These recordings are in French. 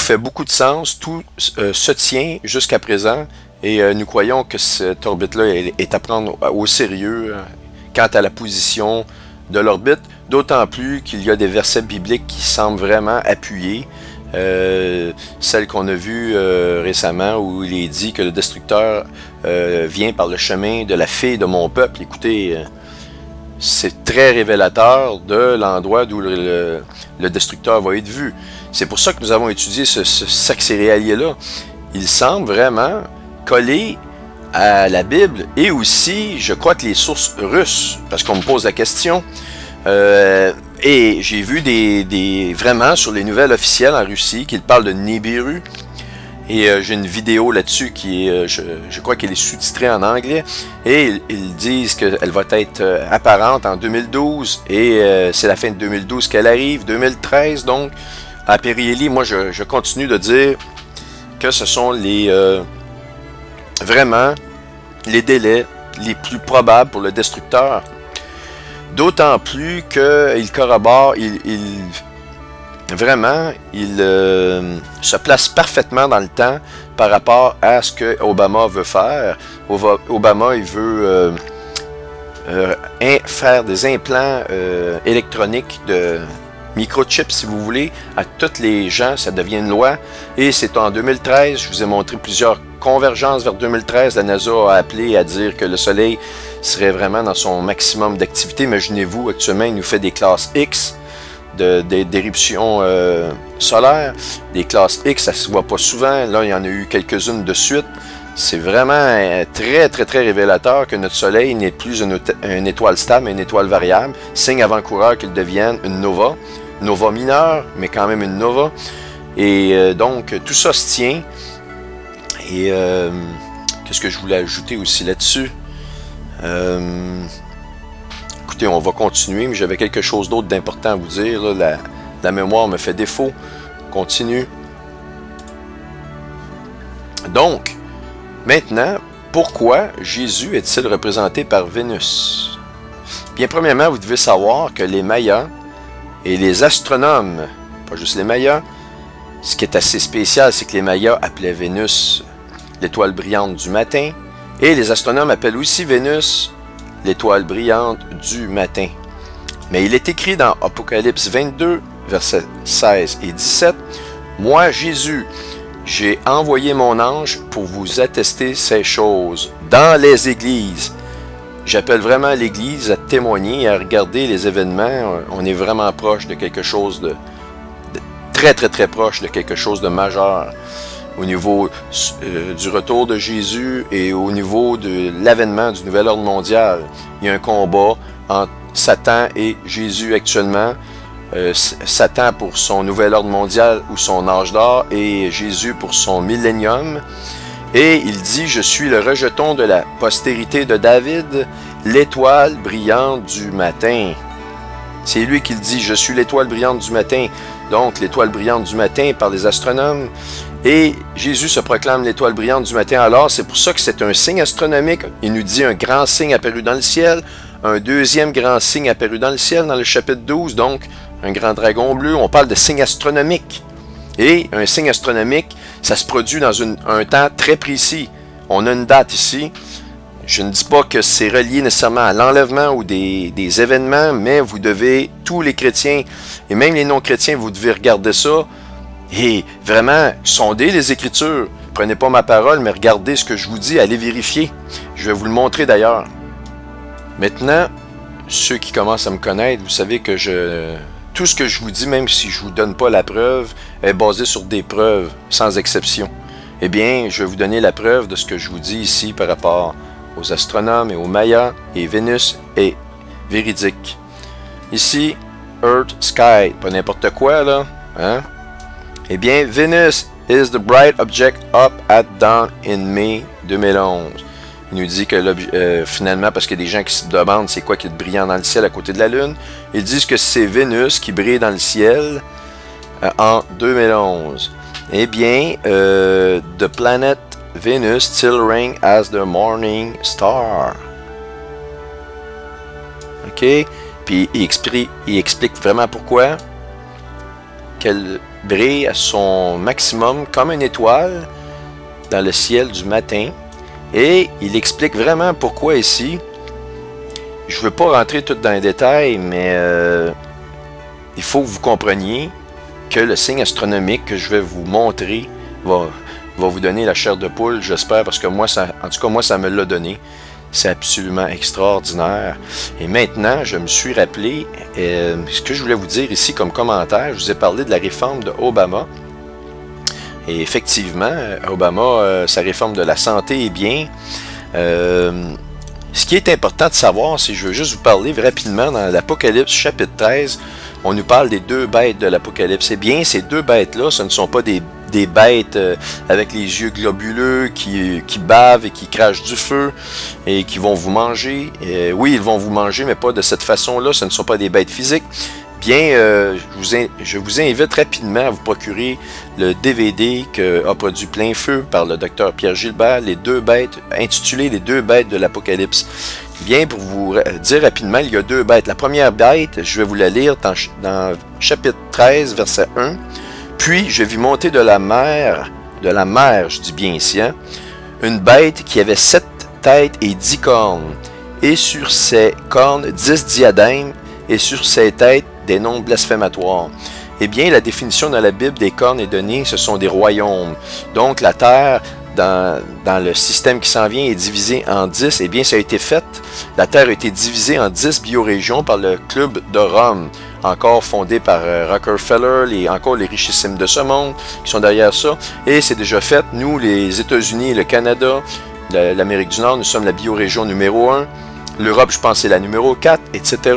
fait beaucoup de sens, tout se tient jusqu'à présent, et nous croyons que cette orbite-là est à prendre au sérieux quant à la position de l'orbite, d'autant plus qu'il y a des versets bibliques qui semblent vraiment appuyer. Celle qu'on a vue récemment où il est dit que le destructeur vient par le chemin de la fille de mon peuple. Écoutez, c'est très révélateur de l'endroit d'où le destructeur va être vu. C'est pour ça que nous avons étudié ce sac céréalier-là. Il semble vraiment coller à la Bible et aussi, je crois que les sources russes, parce qu'on me pose la question. Et j'ai vu vraiment sur les nouvelles officielles en Russie qu'ils parlent de Nibiru. Et j'ai une vidéo là-dessus qui est, je crois qu'elle est sous-titrée en anglais. Et ils disent qu'elle va être apparente en 2012. Et c'est la fin de 2012 qu'elle arrive, 2013 donc. À Périélie, moi je continue de dire que ce sont vraiment les délais les plus probables pour le destructeur. D'autant plus qu'il corrobore, vraiment, il se place parfaitement dans le temps par rapport à ce que Obama veut faire. Obama, il veut faire des implants électroniques de microchips, si vous voulez, à tous les gens. Ça devient une loi. Et c'est en 2013, je vous ai montré plusieurs convergences vers 2013. La NASA a appelé à dire que le Soleil serait vraiment dans son maximum d'activité. Imaginez-vous, actuellement, il nous fait des classes X d'éruptions solaires. Des classes X, ça se voit pas souvent. Là, il y en a eu quelques-unes de suite. C'est vraiment très, très, très révélateur que notre Soleil n'est plus une étoile stable, mais une étoile variable. Signe avant-coureur qu'il devienne une nova. Nova mineure, mais quand même une nova. Et donc, tout ça se tient. Et qu'est-ce que je voulais ajouter aussi là-dessus? Écoutez, on va continuer, mais j'avais quelque chose d'autre d'important à vous dire. Là, la mémoire me fait défaut. On continue. Donc, maintenant, pourquoi Jésus est-il représenté par Vénus? Bien, premièrement, vous devez savoir que les Mayas et les astronomes, pas juste les Mayas, ce qui est assez spécial, c'est que les Mayas appelaient Vénus l'étoile brillante du matin, et les astronomes appellent aussi Vénus l'étoile brillante du matin. Mais il est écrit dans Apocalypse 22, versets 16 et 17, « Moi, Jésus, j'ai envoyé mon ange pour vous attester ces choses dans les églises. » J'appelle vraiment l'Église à témoigner et à regarder les événements. On est vraiment proche de quelque chose de très, très, très proche de quelque chose de majeur au niveau du retour de Jésus et au niveau de l'avènement du nouvel ordre mondial. Il y a un combat entre Satan et Jésus actuellement. Satan pour son nouvel ordre mondial ou son âge d'or et Jésus pour son millénium. Et il dit, je suis le rejeton de la postérité de David, l'étoile brillante du matin. C'est lui qui le dit, je suis l'étoile brillante du matin. Donc, l'étoile brillante du matin par les astronomes. Et Jésus se proclame l'étoile brillante du matin. Alors, c'est pour ça que c'est un signe astronomique. Il nous dit un grand signe apparu dans le ciel, un deuxième grand signe apparu dans le ciel dans le chapitre 12. Donc, un grand dragon bleu. On parle de signe astronomique. Et un signe astronomique, ça se produit dans un temps très précis. On a une date ici. Je ne dis pas que c'est relié nécessairement à l'enlèvement ou des événements, mais vous devez, tous les chrétiens, et même les non-chrétiens, vous devez regarder ça et vraiment sonder les Écritures. Prenez pas ma parole, mais regardez ce que je vous dis, allez vérifier. Je vais vous le montrer d'ailleurs. Maintenant, ceux qui commencent à me connaître, vous savez que tout ce que je vous dis, même si je ne vous donne pas la preuve, est basé sur des preuves, sans exception. Eh bien, je vais vous donner la preuve de ce que je vous dis ici par rapport aux astronomes et aux Mayas, et Vénus est véridique. Ici, Earth, Sky, pas n'importe quoi là, hein? Eh bien, Venus is the bright object up at dawn in May 2011. Il nous dit que finalement, parce qu'il y a des gens qui se demandent c'est quoi qui est brillant dans le ciel à côté de la Lune, ils disent que c'est Vénus qui brille dans le ciel en 2011. Eh bien, the planet Venus still reigns as the morning star. OK? Puis il explique vraiment pourquoi. brille à son maximum comme une étoile dans le ciel du matin. Et il explique vraiment pourquoi ici. Je ne veux pas rentrer tout dans les détails, mais il faut que vous compreniez que le signe astronomique que je vais vous montrer va vous donner la chair de poule, j'espère, parce que moi, en tout cas, moi, ça me l'a donné. C'est absolument extraordinaire. Et maintenant, je me suis rappelé ce que je voulais vous dire ici comme commentaire. Je vous ai parlé de la réforme de Obama. Et effectivement, Obama, sa réforme de la santé est bien. Ce qui est important de savoir, c'est que je veux juste vous parler rapidement dans l'Apocalypse chapitre 13. On nous parle des deux bêtes de l'Apocalypse. Eh bien, ces deux bêtes-là, ce ne sont pas des bêtes avec les yeux globuleux qui bavent et qui crachent du feu et qui vont vous manger. Oui, ils vont vous manger, mais pas de cette façon-là. Ce ne sont pas des bêtes physiques. Bien, je vous invite rapidement à vous procurer le DVD qu'a produit Plein Feu par le docteur Pierre Gilbert, les deux bêtes, intitulé Les deux bêtes de l'Apocalypse. Bien, pour vous dire rapidement, il y a deux bêtes. La première bête, je vais vous la lire dans chapitre 13, verset 1. Puis, je vis monter de la mer, je dis bien ici, hein, une bête qui avait 7 têtes et 10 cornes, et sur ses cornes 10 diadèmes, et sur ses têtes des noms blasphématoires. Eh bien, la définition dans la Bible des cornes est donnée, ce sont des royaumes. Donc, la terre, dans le système qui s'en vient, est divisée en 10. Eh bien, ça a été fait. La terre a été divisée en 10 biorégions par le Club de Rome, encore fondé par Rockefeller, encore les richissimes de ce monde qui sont derrière ça. Et c'est déjà fait. Nous, les États-Unis, le Canada, l'Amérique du Nord, nous sommes la biorégion numéro 1. L'Europe, je pense, c'est la numéro 4, etc.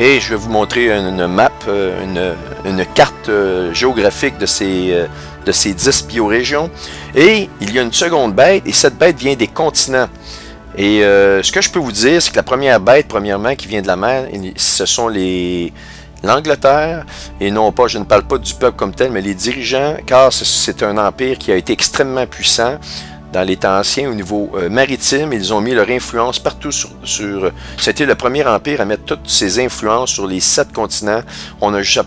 Et je vais vous montrer une map, une carte géographique de ces 10 biorégions. Et il y a une seconde bête, et cette bête vient des continents. Et ce que je peux vous dire, c'est que la première bête, premièrement, qui vient de la mer, ce sont l'Angleterre, et non pas, je ne parle pas du peuple comme tel, mais les dirigeants, car c'est un empire qui a été extrêmement puissant dans les temps anciens au niveau maritime. Ils ont mis leur influence partout c'était le premier empire à mettre toutes ses influences sur les 7 continents. On a juste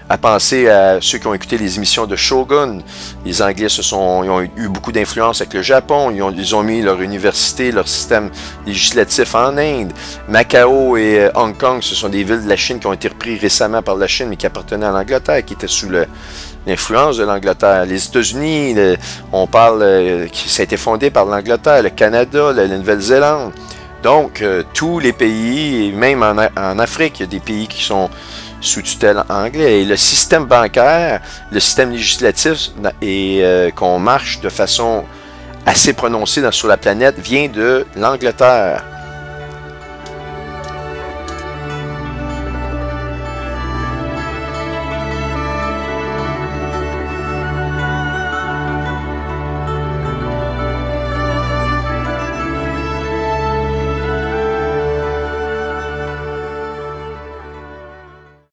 à penser à ceux qui ont écouté les émissions de Shogun. Les Anglais ils ont eu beaucoup d'influence avec le Japon. Ils ont mis leur université, leur système législatif en Inde. Macao et Hong Kong, ce sont des villes de la Chine qui ont été reprises récemment par la Chine, mais qui appartenaient à l'Angleterre, qui étaient sous l'influence de l'Angleterre. Les États-Unis, on parle que ça a été fondé par l'Angleterre, le Canada, la Nouvelle-Zélande. Donc, tous les pays, même en Afrique, il y a des pays qui sont sous tutelle anglaise. Et le système bancaire, le système législatif, et qu'on marche de façon assez prononcée sur la planète, vient de l'Angleterre.